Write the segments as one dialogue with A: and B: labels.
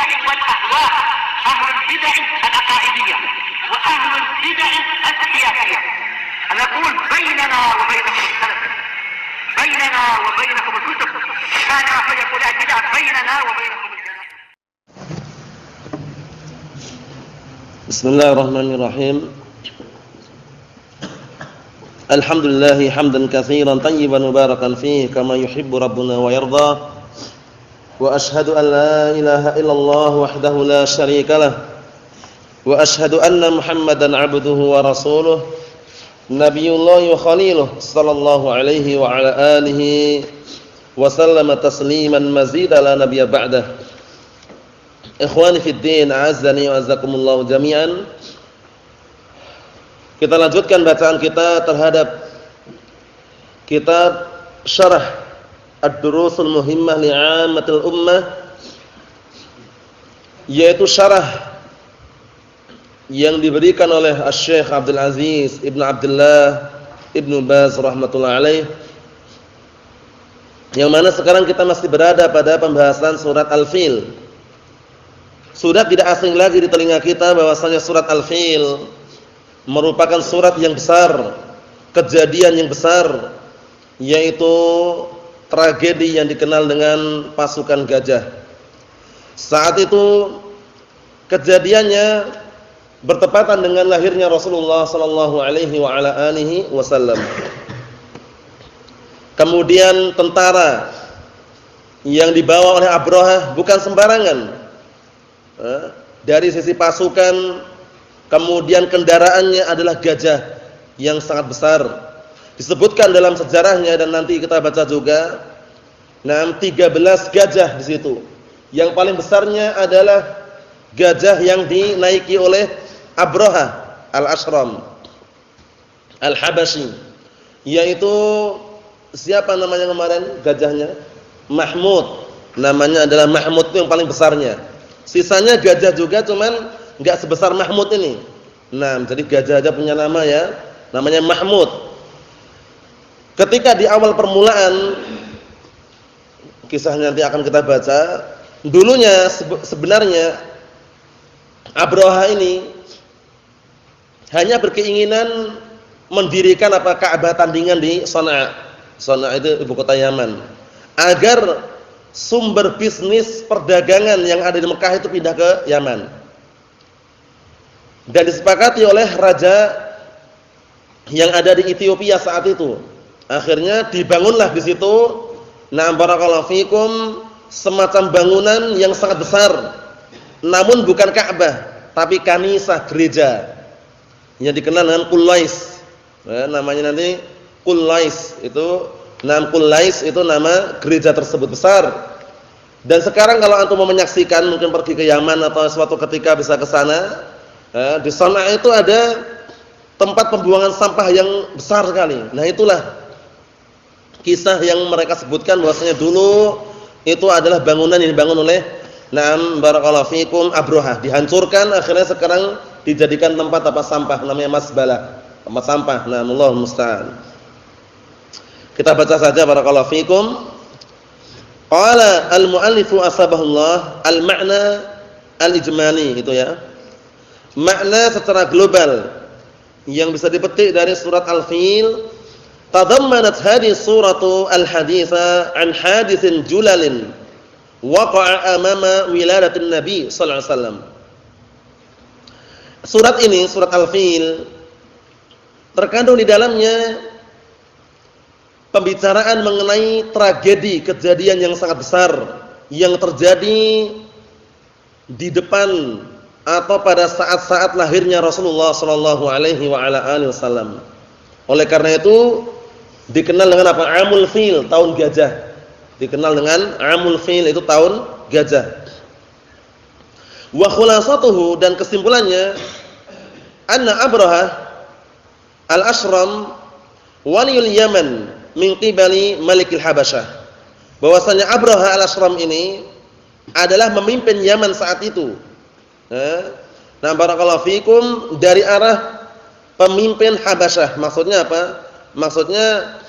A: البدع والأهواء، أهل البدع العقائدية وأهل البدع السياسية. نقول بيننا وبينكم السلف، بيننا وبينكم الكتب، كان فيقول البدع بيننا وبينكم الجنة.
B: بسم الله الرحمن الرحيم. الحمد لله حمدا كثيرا طيبا مباركا فيه كما يحب ربنا ويرضى. وأشهد أن لا إله إلا الله وحده لا شريك له. وأشهد أن محمدا عبده ورسوله نبي الله وخليله صلى الله عليه وعلى آله وسلم تسليما مزيدا لا نبي بعده. Ikhwani fid din, a'azzani wa azzakumullah jami'an. Kita lanjutkan bacaan kita terhadap kitab Syarah Ad-Durusul Muhimmah li'ammatil ummah, yaitu syarah yang diberikan oleh Asy-Syaikh Abdul Aziz Ibnu Abdullah Ibnu Baz rahmatullah alaih, yang mana sekarang kita masih berada pada pembahasan surat Al-Fil. Sudah tidak asing lagi di telinga kita bahwasanya surat Al-Fil merupakan surat yang besar, kejadian yang besar, yaitu tragedi yang dikenal dengan pasukan gajah. Saat itu kejadiannya bertepatan dengan lahirnya Rasulullah sallallahu alaihi wa ala alihi wasallam. Kemudian tentara yang dibawa oleh Abrahah bukan sembarangan. Dari sisi pasukan, kemudian kendaraannya adalah gajah yang sangat besar. Disebutkan dalam sejarahnya dan nanti kita baca juga, 13 gajah di situ. Yang paling besarnya adalah gajah yang dinaiki oleh Abrahah Al-Ashram Al-Habasyi, yaitu siapa namanya kemarin gajahnya? Mahmud. Namanya adalah Mahmud, itu yang paling besarnya. Sisanya gajah juga, cuman enggak sebesar Mahmud ini. Jadi gajah aja punya nama ya, namanya Mahmud. Ketika di awal permulaan, kisahnya nanti akan kita baca. Dulunya sebenarnya Abrahah ini hanya berkeinginan mendirikan Ka'bah tandingan di Shana'. Shana' itu ibu kota Yaman, agar sumber bisnis perdagangan yang ada di Mekah itu pindah ke Yaman. Dan disepakati oleh raja yang ada di Ethiopia saat itu. Akhirnya dibangunlah di situ, barakallahu fikum, semacam bangunan yang sangat besar. Namun bukan Ka'bah, tapi kanisah, gereja, yang dikenal dengan Qulais. Namanya nanti Qulais itu. Qulais itu nama gereja tersebut besar. Dan sekarang kalau antum mau menyaksikan, mungkin pergi ke Yaman atau suatu ketika bisa ke sana, di sana itu ada tempat pembuangan sampah yang besar sekali. Nah, itulah kisah yang mereka sebutkan bahwasanya dulu itu adalah bangunan yang dibangun oleh barakallahu fikum Abrahah, dihancurkan, akhirnya sekarang dijadikan tempat sampah, namanya masbalah, tempat sampah. Allahu musta'an. Kita baca saja barakallahu fikum. Qala al-muallifu asbahullah al-ma'na al-ijmali, itu ya. Makna secara global yang bisa dipetik dari surat Al-Fil, tadammanat hadhihi suratu al-haditha an haditsin julalin waqa'a amama wiladatin nabi sallallahu alaihi wasallam. Surat ini, surat Al-Fil, terkandung di dalamnya pembicaraan mengenai tragedi, kejadian yang sangat besar yang terjadi di depan atau pada saat-saat lahirnya Rasulullah sallallahu alaihi wa ala alihi wasallam. Oleh karena itu dikenal dengan apa? Amul Fil, tahun gajah. Dikenal dengan Amul Fil, itu tahun gajah. Wa khulasatuhu, dan kesimpulannya, anna Abrahah Al-Ashram waliyul Yaman min qibali Malikil Habasyah, bahwasanya Abrahah Al-Ashram ini adalah memimpin Yaman saat itu. Barakallahu fikum, dari arah pemimpin Habasyah. Maksudnya apa? Maksudnya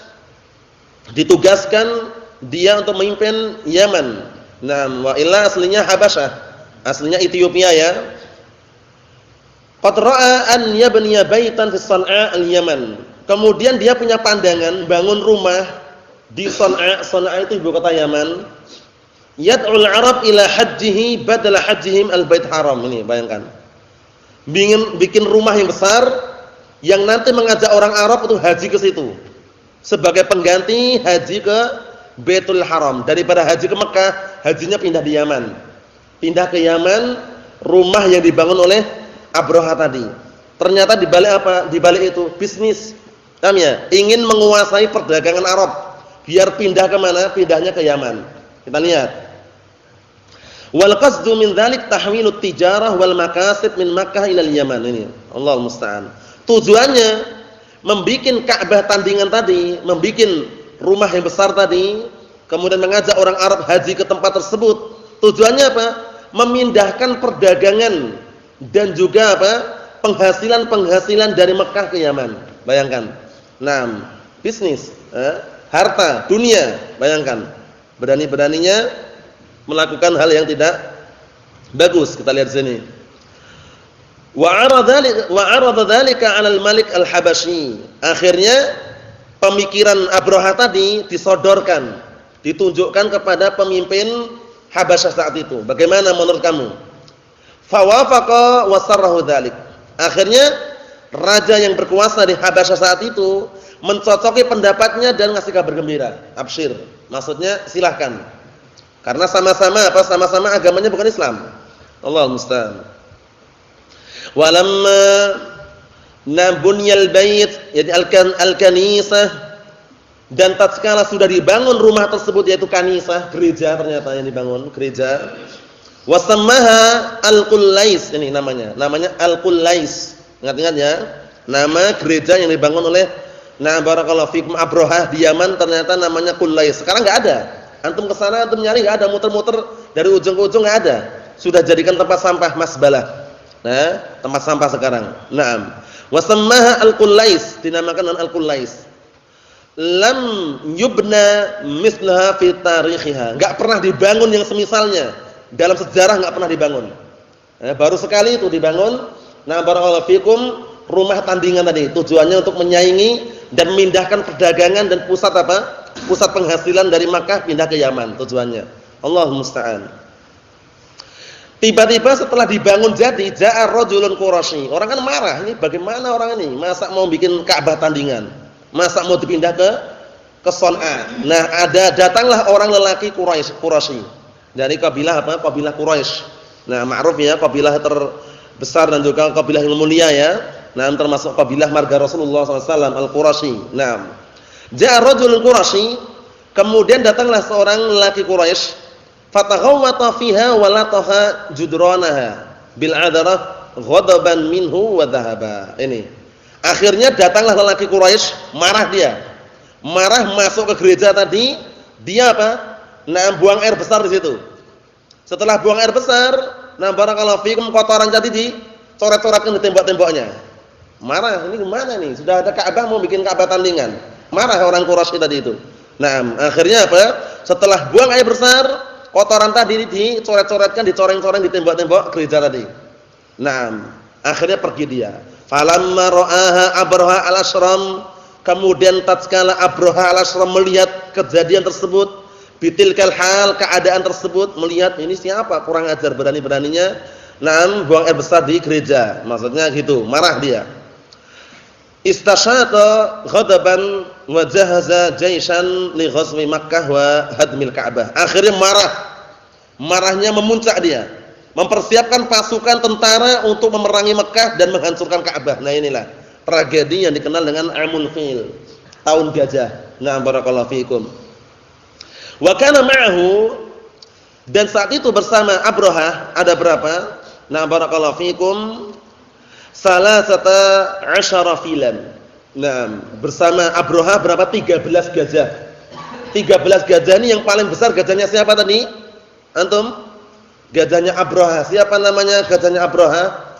B: ditugaskan dia untuk memimpin Yaman. Wa illa aslinya Habasyah. Aslinya Ethiopia ya. Qad ra'a an yabniya baitan fi Shan'a al-Yaman. Kemudian dia punya pandangan bangun rumah di Shan'a. Shan'a itu ibu kota Yaman. Yad'ul Arab ila hajjihi badala hajjihim al-Bait Haram. Ini bayangkan. Bikin rumah yang besar yang nanti mengajak orang Arab untuk haji ke situ. Sebagai pengganti haji ke Baitul Haram. Daripada haji ke Mekah, hajinya pindah di Yaman. Pindah ke Yaman, rumah yang dibangun oleh Abraha tadi. Ternyata di balik apa? Di balik itu bisnis. Paham ya? Ingin menguasai perdagangan Arab. Biar pindah ke mana? Pindahnya ke Yaman. Kita lihat. Wal qasdu min dzalik tahwilut tijarah wal makasib min Makkah ila Yaman. Ini Allahu musta'an. Tujuannya membikin Ka'bah tandingan tadi, membikin rumah yang besar tadi, kemudian mengajak orang Arab haji ke tempat tersebut. Tujuannya apa? Memindahkan perdagangan dan juga apa? Penghasilan dari Mekah ke Yaman. Bayangkan. Nah, bisnis, harta, dunia. Bayangkan. Berani-beraninya melakukan hal yang tidak bagus. Kita lihat sini. Wa 'arada dzalika 'ala al-Malik al-Habasyi. Akhirnya pemikiran Abraha tadi disodorkan, ditunjukkan kepada pemimpin Habasyah saat itu. Bagaimana menurut kamu? Fawafaqa wa sarrahu dzalik. Akhirnya raja yang berkuasa di Habasyah saat itu mencocoki pendapatnya dan ngasih kabar gembira. Absyir. Maksudnya silahkan. Karena sama-sama apa? Sama-sama agamanya bukan Islam. Allahu musta'an. Walamma nabunyal bait, yaitu al-kanisah, dan tatkala sudah dibangun rumah tersebut yaitu kanisah, gereja ternyata yang dibangun, gereja. Wasammaha al-Qullais, ini namanya al-Qullais. Ingat-ingat ya, nama gereja yang dibangun oleh barakallahu fikum Abraha di Yaman ternyata namanya Qullais. Sekarang enggak ada. Antum ke sana antum nyari enggak ada, muter-muter dari ujung ke ujung enggak ada. Sudah jadikan tempat sampah masbalah. Nah, tempat sampah sekarang. Naam. Wasammaha al-Qullais, dinamakan al-Qullais. Lam yubna mislaha fi tarikhiha. Enggak pernah dibangun yang semisalnya. Dalam sejarah enggak pernah dibangun. Baru sekali itu dibangun. Nah, barakallahu fikum, rumah tandingan tadi tujuannya untuk menyaingi dan memindahkan perdagangan dan pusat apa? Pusat penghasilan dari Makkah pindah ke Yaman tujuannya. Allahu musta'an. Tiba-tiba setelah dibangun jadi, ja'a rajulun Quraisy. Orang kan marah, ini bagaimana orang ini? Masa mau bikin Ka'bah tandingan? Masa mau dipindah ke Shan'a? Nah, datanglah orang lelaki Quraisy. Dari kabilah apa? Kabilah Quraisy. Nah, ma'ruf ya, kabilah terbesar dan juga kabilah yang mulia ya. Nah, termasuk kabilah marga Rasulullah SAW, Al-Quraisy. Nah, ja'a rajulun Quraisy, kemudian datanglah seorang lelaki Quraisy. Fataghawwata fiha wa lataha judranaha bil 'adarah ghadaban minhu wa dhahaba. Ini. Akhirnya datanglah lelaki Quraisy, marah dia. Marah masuk ke gereja tadi, dia apa? Nah, buang air besar di situ. Setelah buang air besar, nah barakallahu fikum kotoran tadi dicoret-coretkan di tembok-temboknya. Marah, ini gimana nih? Sudah ada Ka'bah mau bikin Ka'bah tandingan. Marah orang Quraisy tadi itu. Nah, akhirnya apa? Setelah buang air besar, kotoran tadi dicoret-coretkan, dicoreng-coreng di tembok-tembok gereja tadi. Nah, akhirnya pergi dia. Falamma ra'aha Abraha al-Ashram, kemudian tatkala Abraha al-Ashram melihat kejadian tersebut, bitilkal hal, keadaan tersebut, melihat ini siapa kurang ajar berani-beraninya buang air besar di gereja. Maksudnya gitu, marah dia. Istasyata ghadaban wa jahaza jaishan li ghazwi Makkah wa hadmil Ka'bah. Akhirnya marahnya memuncak dia, mempersiapkan pasukan tentara untuk memerangi Makkah dan menghancurkan Ka'bah. Nah, inilah tragedi yang dikenal dengan Amul Fil, tahun gajah. Nah, barakallahu fiikum. Wa kana ma'ahu, dan saat itu bersama Abraha ada berapa? Nah, barakallahu fiikum, salasata asyara filan. Nah, bersama Abraha berapa? 13 gajah. 13 gajah ini yang paling besar gajahnya siapa tadi? Antum? Gajahnya Abraha. Siapa namanya gajahnya Abraha?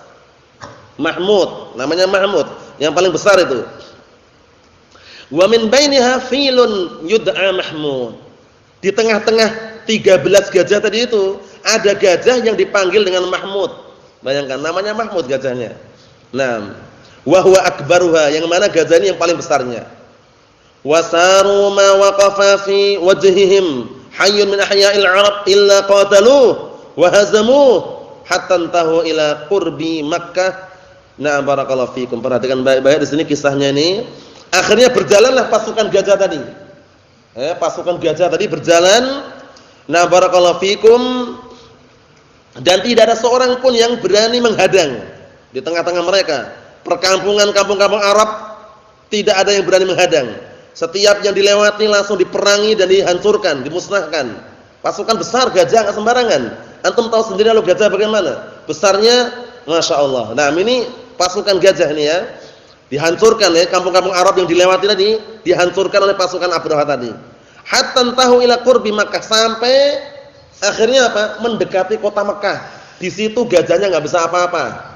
B: Mahmud. Namanya Mahmud. Yang paling besar itu. Wa min bainiha filun yud'a Mahmud. Di tengah-tengah 13 gajah tadi itu ada gajah yang dipanggil dengan Mahmud. Bayangkan namanya Mahmud gajahnya. Nah, wa huwa akbaruha, yang mana gajah ini yang paling besarnya. Wasaru ma waqafa fi wajhihim hayyun min ahya'il 'arab illa qataluhu wa hazamuhu hatta tahu ila qurbi Makkah. Nah, barakallahu fikum. Perhatikan baik-baik di sini kisahnya ini. Akhirnya berjalanlah pasukan gajah tadi. Pasukan gajah tadi berjalan. Nah, barakallahu fikum, dan tidak ada seorang pun yang berani menghadang di tengah-tengah mereka. Perkampungan kampung-kampung Arab tidak ada yang berani menghadang. Setiap yang dilewati langsung diperangi dan dihancurkan, dimusnahkan. Pasukan besar gajah enggak sembarangan. Antum tahu sendiri kalau gajah bagaimana? Besarnya, Masya Allah. Nah, ini pasukan gajah ini ya. Dihancurkan ya, kampung-kampung Arab yang dilewati tadi dihancurkan oleh pasukan Abraha tadi. Hatta tahu ila qurbi Makkah, sampai akhirnya apa? Mendekati kota Mekah. Di situ gajahnya enggak bisa apa-apa.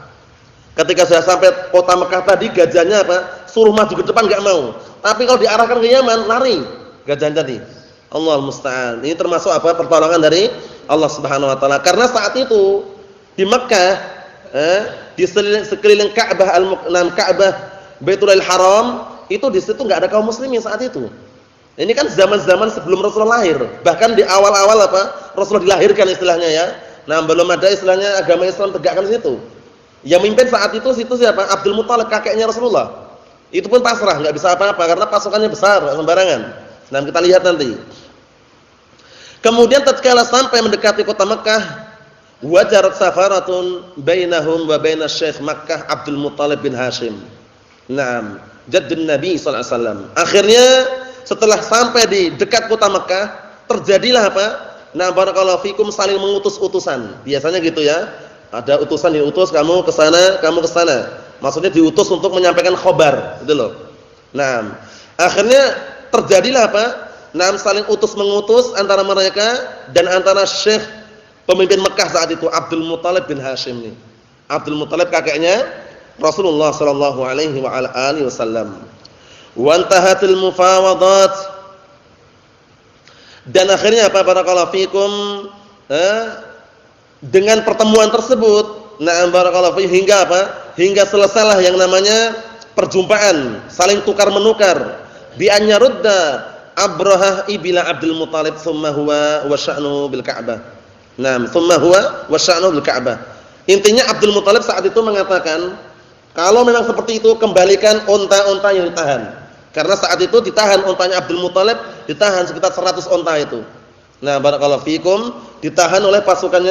B: Ketika sudah sampai kota Mekah tadi, gajahnya apa? Suruh maju ke depan enggak mau. Tapi kalau diarahkan ke Yaman, lari gajah tadi. Allahul musta'an. Ini termasuk apa? Pertolongan dari Allah Subhanahu wa taala. Karena saat itu di Mekah, di sekeliling Ka'bah Ka'bah Baitullah Haram, itu di situ enggak ada kaum muslimin saat itu. Ini kan zaman-zaman sebelum Rasulullah lahir. Bahkan di awal-awal apa? Rasulullah dilahirkan istilahnya ya. Nah, belum ada istilahnya agama Islam tegakkan di situ. Yang mimpin saat itu siapa? Abdul Muthalib, kakeknya Rasulullah. Itu pun pasrah, enggak bisa apa-apa karena pasukannya besar, sembarangan. Nah, kita lihat nanti. Kemudian tatkala sampai mendekati kota Mekah, wajarat safaratun bainahum wa baina Syekh Makkah Abdul Muthalib bin Hashim. Naam, jaddun Nabi sallallahu alaihi wasallam. Akhirnya setelah sampai di dekat kota Mekah, terjadilah apa? Nah, barakallahu fikum, saling mengutus utusan. Biasanya gitu ya. Ada utusan diutus, kamu ke sana, kamu ke sana. Maksudnya diutus untuk menyampaikan khabar, gitu loh. Nah, akhirnya terjadilah apa? Nah, saling utus mengutus antara mereka dan antara Syekh pemimpin Mekah saat itu, Abdul Muthalib bin Hashim nih. Abdul Muthalib kakeknya Rasulullah sallallahu alaihi wa ala alihi wasallam. Wantahatil mufawadat, dan akhirnya apa? Barakallahu fikum, dengan pertemuan tersebut, na'am barakallahu fikum, hingga apa? Hingga selesailah yang namanya perjumpaan, saling tukar menukar. Bi an yarudda Abrahah ibila Abdul Muthalib thumma huwa wa sya'nuhu bil Ka'bah. Naam, thumma huwa wa sya'nuhu bil Ka'bah. Intinya Abdul Muthalib saat itu mengatakan, kalau memang seperti itu, kembalikan unta-unta yang ditahan. Karena saat itu ditahan untanya Abdul Muthalib, ditahan sekitar 100 unta itu. Nah, barakallahu fikum, ditahan oleh pasukan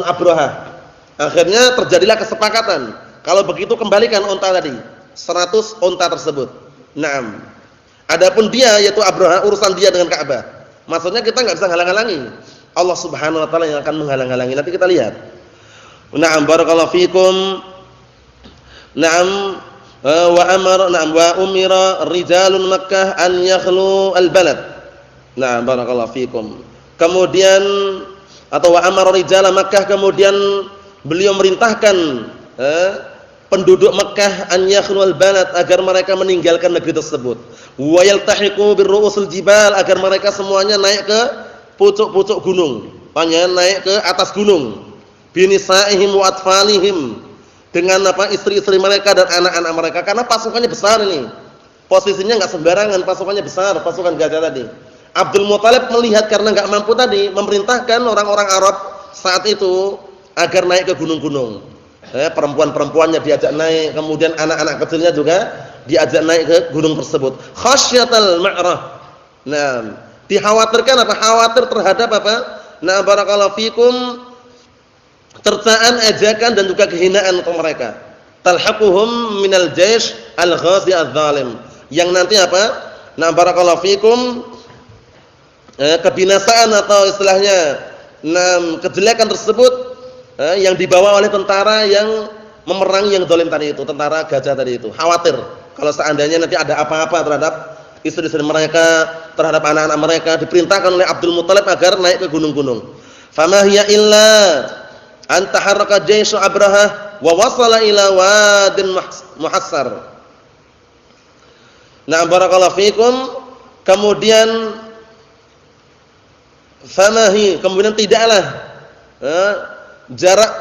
B: Abraha. Akhirnya terjadilah kesepakatan, kalau begitu kembalikan unta tadi, 100 unta tersebut. Naam. Adapun dia, yaitu Abraha, urusan dia dengan Ka'bah. Maksudnya kita enggak bisa halang-halangi. Allah Subhanahu wa taala yang akan menghalang-halangi. Nanti kita lihat. Naam, barakallahu fikum. Naam. Wa umira rijalun Makkah an yakhlu al-balad. Nah, barakallahu fikum. Kemudian atau wa amara rijala Makkah, kemudian beliau merintahkan penduduk Makkah an yakhlu al-balad, agar mereka meninggalkan negeri tersebut. Wa yaltahiqu birru'usil jibal, agar mereka semuanya naik ke pucuk-pucuk gunung. Maknanya naik ke atas gunung. Binisaihim wa atfalihim, dengan apa? Istri-istri mereka dan anak-anak mereka, karena pasukannya besar ini. Posisinya enggak sembarangan, pasukannya besar, pasukan gajah tadi. Abdul Muthalib melihat karena enggak mampu tadi, memerintahkan orang-orang Arab saat itu agar naik ke gunung-gunung. Perempuan-perempuannya diajak naik, kemudian anak-anak kecilnya juga diajak naik ke gunung tersebut. Khasyatal ma'rah. Nah, dikhawatirkan apa? Khawatir terhadap apa? Nah, barakallahu fikum, tercaan, ejekan dan juga kehinaan untuk mereka. Talhaquhum minal jaish al-ghazi adz-dzalim. Yang nanti apa? Nah, barakallahu fikum, kebinasaan atau istilahnya kejelekan tersebut yang dibawa oleh tentara yang memerangi yang zalim tadi itu, tentara gajah tadi itu. Khawatir kalau seandainya nanti ada apa-apa terhadap istri-istri mereka, terhadap anak-anak mereka, diperintahkan oleh Abdul Muthalib agar naik ke gunung-gunung. Fama hiya illa an taharraka jaishu Abrahah wa wasala ila wadin muhassar. Nah, barakallahu fikum. Kemudian famahi, kemudian tidaklah jarak,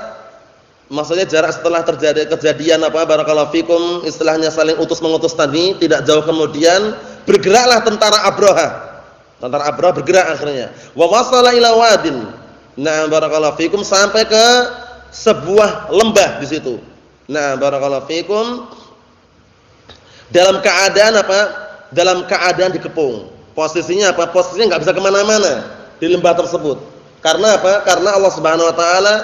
B: maksudnya jarak setelah terjadi kejadian barakallahu fikum, istilahnya saling utus mengutus tadi, tidak jauh kemudian bergeraklah tentara Abraha. Tentara Abraha bergerak akhirnya. Wa wasala ila wadin. Nah, barakallahu fikum, sampai ke sebuah lembah di situ. Nah, barakallahu fikum, dalam keadaan dalam keadaan dikepung. Posisinya posisinya enggak bisa kemana mana di lembah tersebut. Karena karena Allah Subhanahu wa taala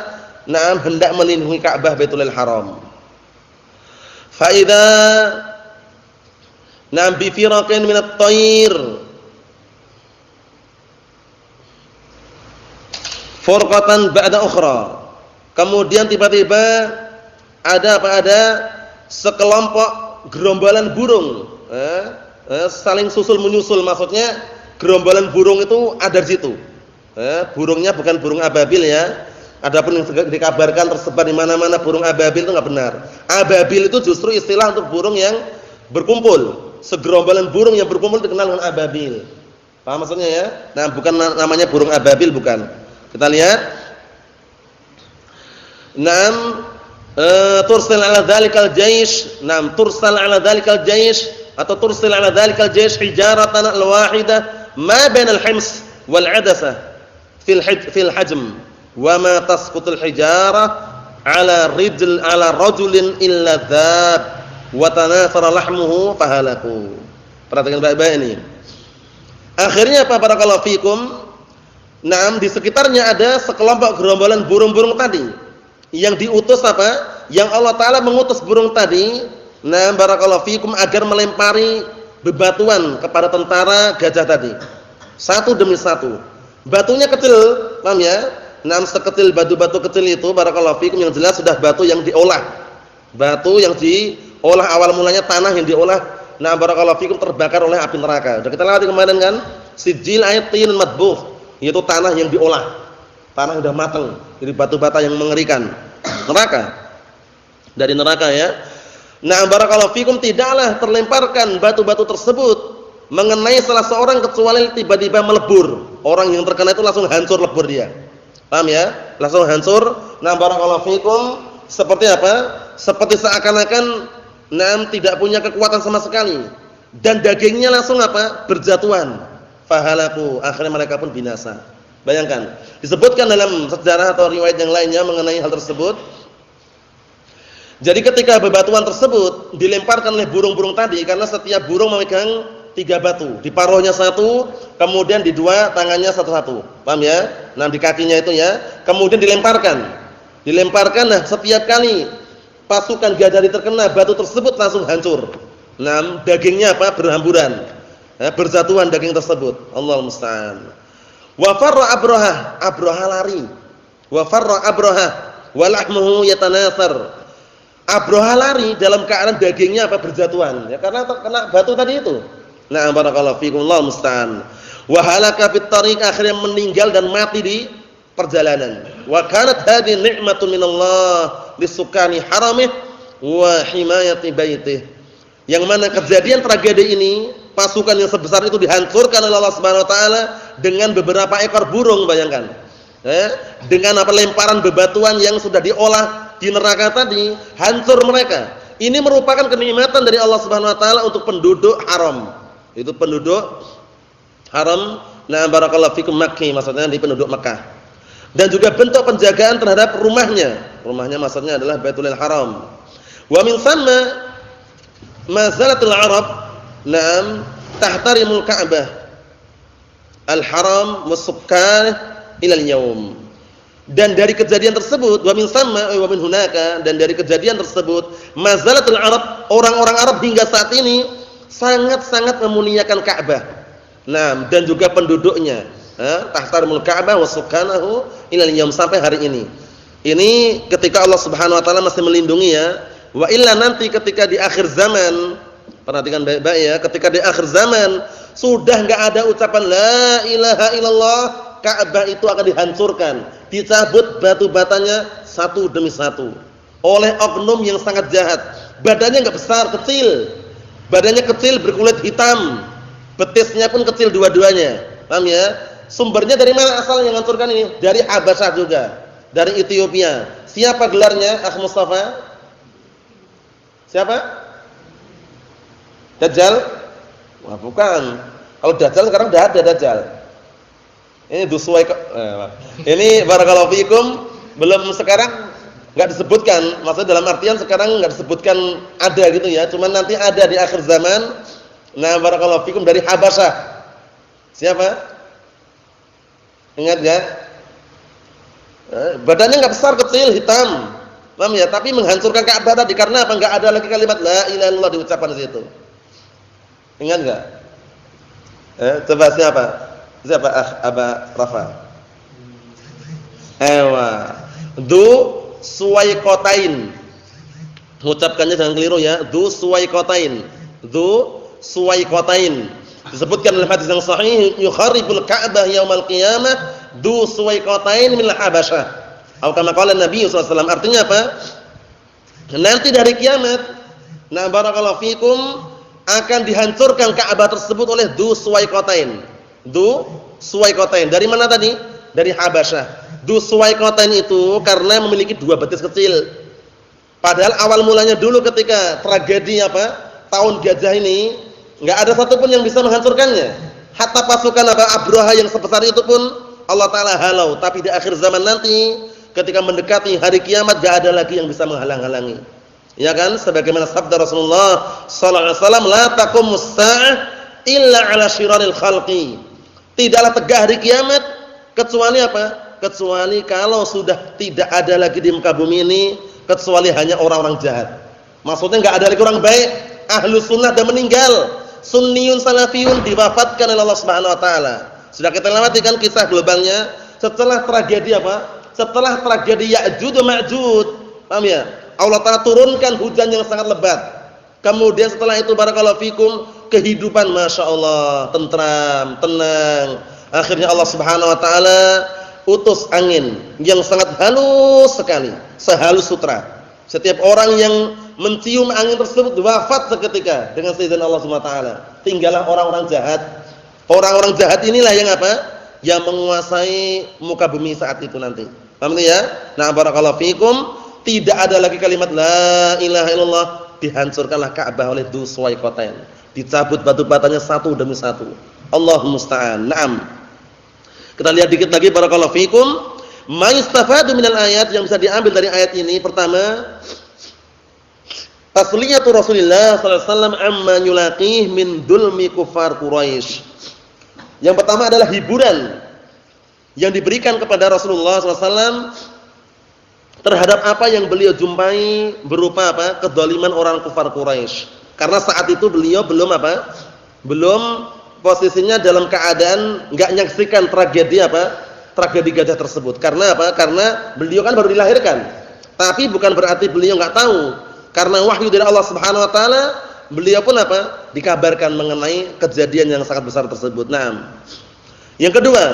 B: hendak melindungi Ka'bah Baitulil Haram. Fa idza bi firaqin minat thair furqatan ba'da ukhra. Kemudian tiba-tiba ada sekelompok gerombolan burung, saling susul menyusul, maksudnya gerombolan burung itu ada di situ. Burungnya bukan burung ababil ya. Adapun yang dikabarkan tersebar di mana-mana burung ababil itu enggak benar. Ababil itu justru istilah untuk burung yang berkumpul. Segerombolan burung yang berkumpul dikenal dengan ababil. Paham maksudnya ya? Nah, bukan namanya burung ababil, bukan. Kita lihat. Tursal ala dzalikal jaysh, tursal ala dzalikal jaysh atau tursil ala dzalikal jaysh hijaratan al-wahidah ma bain al-hims wal 'adasah fil hajm wa ma tasqutul hijarah ala rajulin illa dzab wa tanafara lahmuhu fahalaku. Perhatikan baik-baik ini. Akhirnya barakallahu fikum, di sekitarnya ada sekelompok gerombolan burung-burung tadi. Yang diutus Yang Allah Ta'ala mengutus burung tadi, barakallahu fikum, agar melempari bebatuan kepada tentara gajah tadi. Satu demi satu. Batunya kecil, paham ya? Sekecil batu-batu kecil itu, barakallahu fikum, yang jelas sudah batu yang diolah. Batu yang diolah, awal mulanya tanah yang diolah, barakallahu fikum, terbakar oleh api neraka. Sudah kita lewati kemarin kan? Sijil ayat tin madbuh, yaitu tanah yang diolah. Tanah sudah matang, jadi batu-bata yang mengerikan. Dari neraka ya. Barakallahu fikum, tidaklah terlemparkan batu-batu tersebut mengenai salah seorang kecuali tiba-tiba melebur. Orang yang terkena itu langsung hancur lebur dia. Paham ya? Langsung hancur. Barakallahu fikum, seperti seperti seakan-akan tidak punya kekuatan sama sekali. Dan dagingnya langsung berjatuhan. Fahalaku, akhirnya mereka pun binasa. Bayangkan, disebutkan dalam sejarah atau riwayat yang lainnya mengenai hal tersebut. Jadi ketika bebatuan tersebut dilemparkan oleh burung-burung tadi, karena setiap burung memegang 3 batu, di paruhnya 1, kemudian di 2 tangannya satu-satu. Paham ya? Di kakinya itu ya. Kemudian dilemparkan. Setiap kali pasukan gajah terkena batu tersebut langsung hancur. Dagingnya berhamburan. Berjatuhan daging tersebut. Allahul musta'an. Wa farra Abraha lari. Wa farra Abraha wa lahmuhu yatanasar. Abraha lari dalam keadaan dagingnya berjatuhan, ya karena terkena batu tadi itu. Barakallahu fikum, Allahul musta'an. Wa halaka fit tariq, akhirnya meninggal dan mati di perjalanan. Wa kanat hadhihi ni'matun minallah lisukani haramih wa himayati baitih. Yang mana kejadian tragedi ini, pasukan yang sebesar itu dihancurkan oleh Allah Subhanahu wa taala dengan beberapa ekor burung, bayangkan. Dengan lemparan bebatuan yang sudah diolah di neraka tadi, hancur mereka. Ini merupakan kenikmatan dari Allah Subhanahu wa taala untuk penduduk haram. Itu penduduk haram, barakallahu fikum, Makki, maksudnya di penduduk Mekah. Dan juga bentuk penjagaan terhadap rumahnya. Rumahnya maksudnya adalah Baitulil Haram. Wa min thamma mazalatul Arab tahtarimul Ka'bah al-Haram wa sukkan ila al-yawm. Dan dari kejadian tersebut, wa min thamma wa min hunaka, dan dari kejadian tersebut, mazalatul Arab, orang-orang Arab hingga saat ini sangat-sangat memuliakan Ka'bah. Dan juga penduduknya, tahtarimul Ka'bah wa sukkanahu ila al-yawm, sampai hari ini. Ini ketika Allah Subhanahu wa taala masih melindungi ya. Wa illa nanti ketika di akhir zaman, perhatikan baik-baik ya, ketika di akhir zaman sudah enggak ada ucapan la ilaha illallah, Ka'bah itu akan dihancurkan, dicabut batu-batanya satu demi satu oleh oknum yang sangat jahat. Badannya enggak besar, kecil. Badannya kecil, berkulit hitam. Betisnya pun kecil dua-duanya. Paham ya? Sumbernya dari mana asal yang menghancurkan ini? Dari Habasyah juga. dari Ethiopia. Siapa gelarnya, Akh Mustafa? Siapa? Dajjal? Wah, bukan. Kalau Dajjal sekarang sudah ada Dajjal. Ini ini barakallahu fikum, belum sekarang enggak disebutkan. Maksudnya dalam artian sekarang enggak disebutkan ada gitu ya, cuman nanti ada di akhir zaman. Nah, barakallahu fikum dari Habasyah. Siapa? Ingat enggak? Badannya enggak besar, kecil, hitam. Paham ya? Tapi menghancurkan Ka'bah tadi karena apa? Enggak ada lagi kalimat la ilaha illallah diucapkan di situ. Ingat enggak? Coba siapa? Siapa Aba Rafa? Du Suwaikotain. Mengucapkannya jangan keliru ya. Du Suwaikotain. Du Suwaikotain. Disebutkan dalam hadis yang sahih, yukharibul Ka'bah yaumal qiyamah du Suwaikotain min al-Habasyah. Atau kama qala Nabi sallallahu alaihi wasallam. Artinya apa? Nanti dari kiamat, na barakallahu fikum, akan dihancurkan Ka'bah tersebut oleh du Suwaikotain. Du Suwaikotain. Dari mana tadi? Dari Habasyah. Du Suwaikotain itu karena memiliki 2 betis kecil. Padahal awal mulanya dulu ketika tragedi tahun gajah ini, enggak ada satupun yang bisa menghancurkannya. Hatta pasukan Abraha yang sebesar itu pun Allah Taala halau. Tapi di akhir zaman nanti, ketika mendekati hari kiamat, enggak ada lagi yang bisa menghalang-halangi. Ya kan? Sebagaimana sabda Rasulullah sallallahu alaihi wasallam, la taqumus sa'ah illa 'ala syiraril khalqi. Tidaklah tegak hari kiamat kecuali apa? Kecuali kalau sudah tidak ada lagi di muka bumi ini kecuali hanya orang-orang jahat. Maksudnya enggak ada lagi orang baik. Ahlus sunnah dan meninggal. Sunniyun salafiyun diwafatkan oleh Allah Subhanahu wa taala. Sudah kita lewati kan kisah globalnya setelah tragedi apa? Setelah tragedi Ya'juj dan Ma'juj. Paham ya? Allah Taala turunkan hujan yang sangat lebat. Kemudian setelah itu barakallahu fikum, kehidupan Masya Allah, tentram, tenang. Akhirnya Allah Subhanahu wa taala utus angin yang sangat halus sekali, sehalus sutra. Setiap orang yang mencium angin tersebut wafat seketika dengan seizin Allah Subhanahu wa taala. Tinggallah orang-orang jahat. Orang-orang jahat inilah yang apa? Yang menguasai muka bumi saat itu nanti. Paham ya? Nah, barakallahu fikum, tidak ada lagi kalimat la ilaha illallah, dihancurkanlah Ka'bah oleh du Suwaikotain. Dicabut batu-batanya satu demi satu. Allahumma musta'an. Naam. Kita lihat dikit lagi barakallahu fikum. Ma yustafadu minal ayat, yang bisa diambil dari ayat ini. Pertama, tasliyatu Rasulullah sallallahu alaihi wasallam amma yulaqih min dulmi kufar Quraisy. Yang pertama adalah hiburan yang diberikan kepada Rasulullah sallallahu alaihi wasallam terhadap apa yang beliau jumpai berupa apa? Kedzaliman orang kufar Quraisy. Karena saat itu beliau belum apa? Belum posisinya dalam keadaan enggak menyaksikan tragedi apa? Tragedi gajah tersebut. Karena apa? Karena beliau kan baru dilahirkan. Tapi bukan berarti beliau enggak tahu. Karena wahyu dari Allah Subhanahu wa taala, beliau pun apa? Dikabarkan mengenai kejadian yang sangat besar tersebut. Naam. Yang kedua,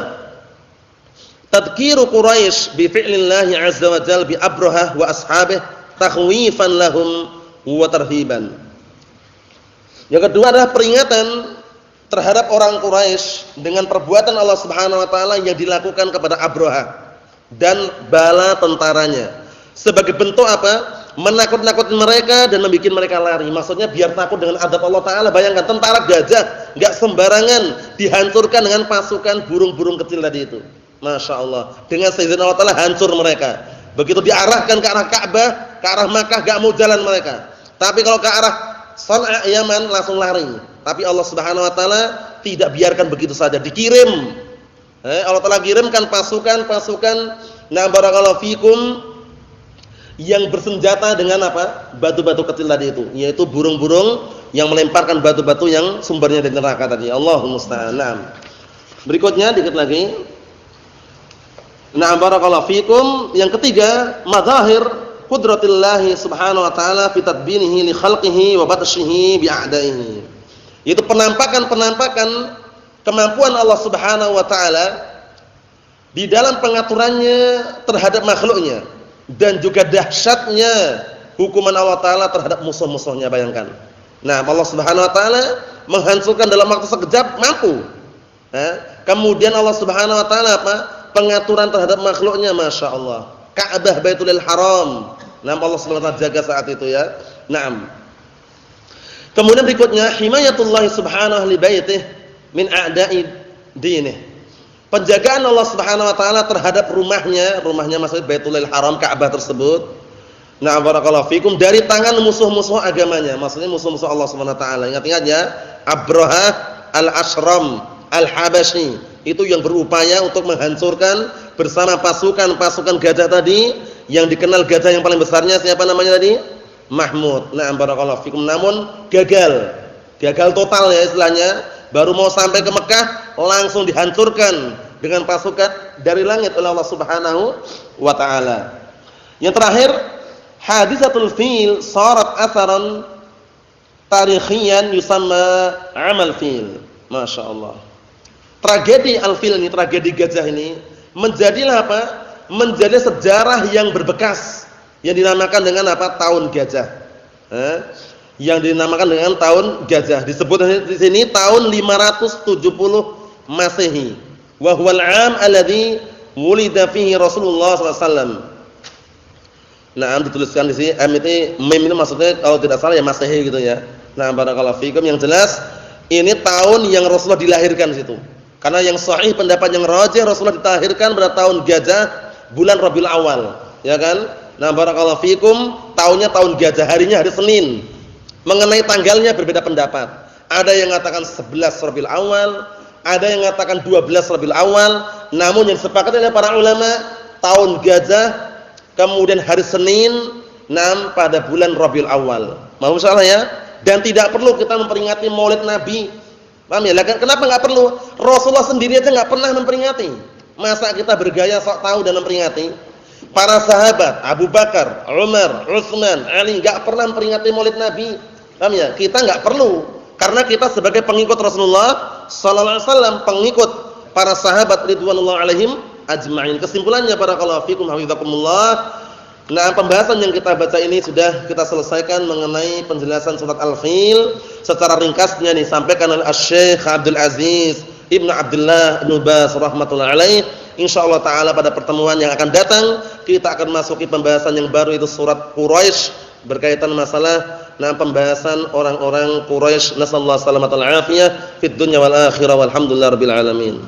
B: tadhkiru Quraisy bi fi'lillahi 'azza wa jalla bi Abrahah wa ashabihi takhwifan lahum wa tarhiban. Yang kedua adalah peringatan terhadap orang Quraisy dengan perbuatan Allah Subhanahu wa taala yang dilakukan kepada Abrahah dan bala tentaranya. Sebagai bentuk apa? Menakut-nakuti mereka dan membuat mereka lari. Maksudnya biar takut dengan azab Allah taala. Bayangkan tentara gajah enggak sembarangan dihancurkan dengan pasukan burung-burung kecil tadi itu. Masya Allah. Dengan seizin Allah taala hancur mereka. Begitu diarahkan ke arah Ka'bah, ke arah Makkah, enggak mau jalan mereka. Tapi kalau ke arah San'a Yaman langsung lari. Tapi Allah Subhanahu wa taala tidak biarkan begitu saja, dikirim. Allah taala kirimkan pasukan-pasukan na barakallahu fikum yang bersenjata dengan apa? Batu-batu kecil tadi itu, yaitu burung-burung yang melemparkan batu-batu yang sumbernya dari neraka tadi. Allahumma musta'an. Berikutnya dikit lagi. Na barakallahu fikum, yang ketiga, mazahir qudratillahi subhanahu wa ta'ala fi tadbinihi li khalqihi wa batshihi bi a'daihi. Itu penampakan-penampakan kemampuan Allah Subhanahu wa taala di dalam pengaturannya terhadap makhluknya dan juga dahsyatnya hukuman Allah taala terhadap musuh-musuhnya. Bayangkan. Nah, Allah Subhanahu wa taala menghancurkan dalam waktu sekejap mampu. Kemudian Allah Subhanahu wa taala apa? Pengaturan terhadap makhluknya, Masya Allah. Ka'bah Baitulil Haram. Nah, Allah Subhanahu wa taala jaga saat itu ya. Naam. Kemudian berikutnya himayatullah subhanahu li baitih min a'da'i dinih. Penjagaan Allah Subhanahu wa taala terhadap rumahnya maksudnya Baitulil Haram Ka'bah tersebut. Nah, barakallahu fikum dari tangan musuh-musuh agamanya, maksudnya musuh-musuh Allah Subhanahu wa taala. Ingat-ingat ya, Abraha al-Ashram al-Habashi itu yang berupaya untuk menghancurkan bersama pasukan gajah tadi, yang dikenal gajah yang paling besarnya siapa namanya tadi? Mahmud. Nah, barakallahu fikum, namun gagal total ya istilahnya. Baru mau sampai ke Mekah langsung dihancurkan dengan pasukan dari langit oleh Allah Subhanahu wa taala. Yang terakhir, hadisatul fil sarat atharan tarikhiyan yusamma amal fil. Masya Allah. Tragedi al-fil ini, tragedi gajah ini menjadilah apa? Menjadi sejarah yang berbekas yang dinamakan dengan apa? Tahun gajah. Yang dinamakan dengan tahun gajah. Disebut di sini tahun 570 Masehi. Wa huwal 'am alladhi wulida fihi Rasulullah sallallahu alaihi wasallam. Nah, dituliskan di sini mim ini maksudnya kalau tidak salah ya Masehi gitu ya. Nah, barakallahu fikum, yang jelas ini tahun yang Rasulullah dilahirkan situ. Karena yang sahih pendapat yang rajih Rasulullah dilahirkan pada tahun gajah bulan Rabiul Awal, ya kan? Nah, barakallahu fikum, tahunnya tahun gajah, harinya hari Senin. Mengenai tanggalnya berbeda pendapat. Ada yang mengatakan 11 Rabiul Awal, ada yang mengatakan 12 Rabiul Awal. Namun yang disepakati oleh para ulama tahun gajah kemudian hari Senin pada bulan Rabiul Awal. Mau insyaallah ya. Dan tidak perlu kita memperingati Maulid Nabi. Paham ya? Kenapa enggak perlu? Rasulullah sendiri aja enggak pernah memperingati. Masa kita bergaya sok tahu dan memperingati? Para sahabat Abu Bakar, Umar, Utsman, Ali enggak pernah memperingati Maulid Nabi. Paham ya? Kita enggak perlu, karena kita sebagai pengikut Rasulullah sallallahu alaihi wasallam, pengikut para sahabat ridwanullah alaihim ajma'in. Kesimpulannya, barakallahu fikum hafizakumullah. Nah, pembahasan yang kita baca ini sudah kita selesaikan mengenai penjelasan surat Al-Fil. Secara ringkasnya disampaikan oleh Asy-Syaikh Abdul Aziz Ibnu Abdullah Ibnu Baz rahimatullah alaih. Insyaallah taala pada pertemuan yang akan datang kita akan masuki pembahasan yang baru, itu surat Quraisy, berkaitan masalah pembahasan orang-orang Quraisy. Nasallahu alaihi wasallam fid dunya wal akhirah walhamdulillahirabbil alamin.